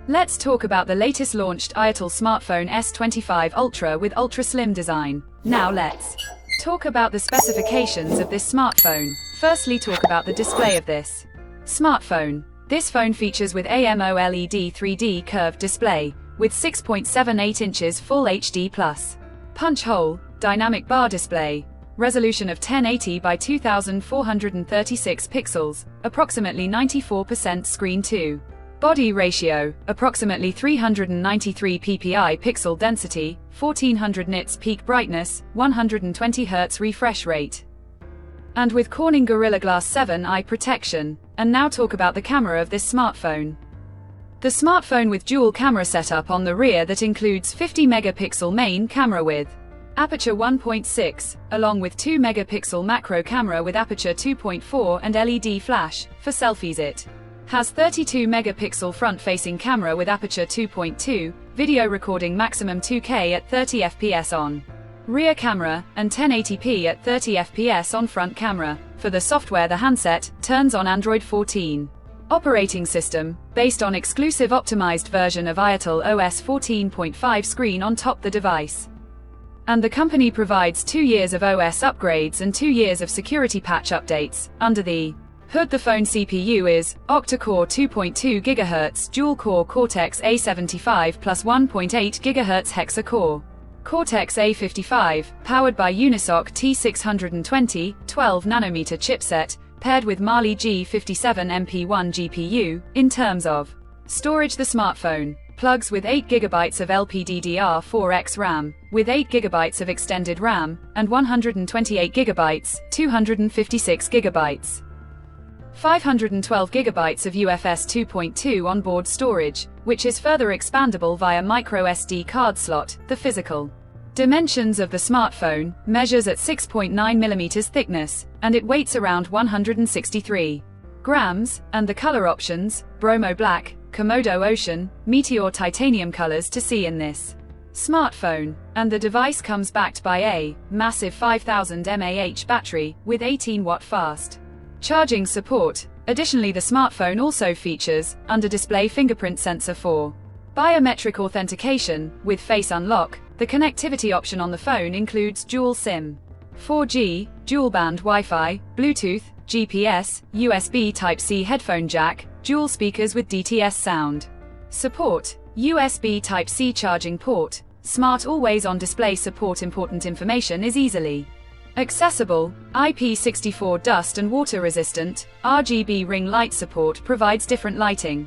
Let's talk about the latest launched ITEL smartphone S25 Ultra with ultra-slim design. Now let's talk about the specifications of this smartphone. Firstly, talk about the display of this smartphone. This phone features with AMOLED 3D curved display, with 6.78 inches Full HD+, punch hole, dynamic bar display, resolution of 1080 by 2436 pixels, approximately 94% screen to body ratio, approximately 393 ppi pixel density, 1400 nits peak brightness, 120 Hz refresh rate. And with Corning Gorilla Glass 7 eye protection. And now talk about the camera of this smartphone. The smartphone with dual camera setup on the rear that includes 50 megapixel main camera with aperture 1.6, along with 2 megapixel macro camera with aperture 2.4 and LED flash for selfies. It has 32 megapixel front-facing camera with aperture 2.2, video recording maximum 2K at 30 fps on rear camera, and 1080p at 30 fps on front camera. For the software, the handset turns on Android 14 operating system, based on exclusive optimized version of ITEL OS 14.5 screen on top the device. And the company provides 2 years of OS upgrades and 2 years of security patch updates. Under the hood, the phone CPU is octa-core 2.2 GHz dual-core Cortex A75 plus 1.8 GHz hexa-core Cortex A55, powered by Unisoc T620, 12nm chipset, paired with Mali G57 MP1 GPU. In terms of storage, the smartphone plugs with 8GB of LPDDR4X RAM, with 8GB of extended RAM, and 128GB, 256GB. 512GB of UFS 2.2 onboard storage, which is further expandable via microSD card slot. The physical dimensions of the smartphone measures at 6.9mm thickness, and it weighs around 163 grams, and the color options, Bromo Black, Komodo Ocean, Meteor Titanium colors to see in this smartphone. And the device comes backed by a massive 5000 mAh battery, with 18-watt fast charging support. Additionally, the smartphone also features under-display fingerprint sensor for biometric authentication, with face unlock. The connectivity option on the phone includes dual SIM, 4G, dual-band Wi-Fi, Bluetooth, GPS, USB Type-C headphone jack, dual speakers with DTS sound support, USB Type-C charging port, smart always-on display support. Important information is easily accessible, IP64 dust and water resistant, RGB ring light support provides different lighting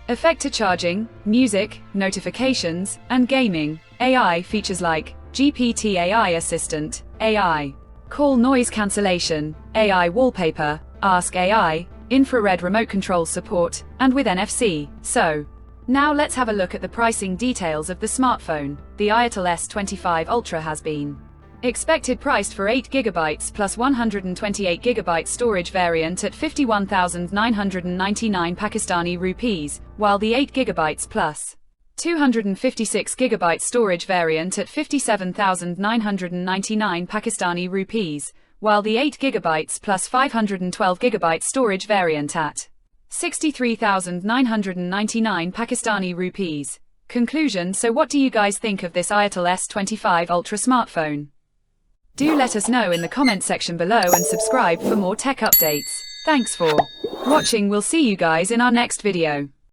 effect to charging, music, notifications, and gaming. AI features like GPT AI Assistant, AI Call Noise Cancellation, AI Wallpaper, Ask AI, infrared remote control support, and with NFC. So, now let's have a look at the pricing details of the smartphone. The ITEL S25 Ultra has been expected priced for 8GB plus 128GB storage variant at 51,999 Pakistani rupees, while the 8GB plus 256GB storage variant at 57,999 Pakistani rupees, while the 8GB plus 512GB storage variant at 63,999 Pakistani rupees. Conclusion: so what do you guys think of this ITEL S25 Ultra smartphone? Do let us know in the comment section below and subscribe for more tech updates. Thanks for watching. We'll see you guys in our next video.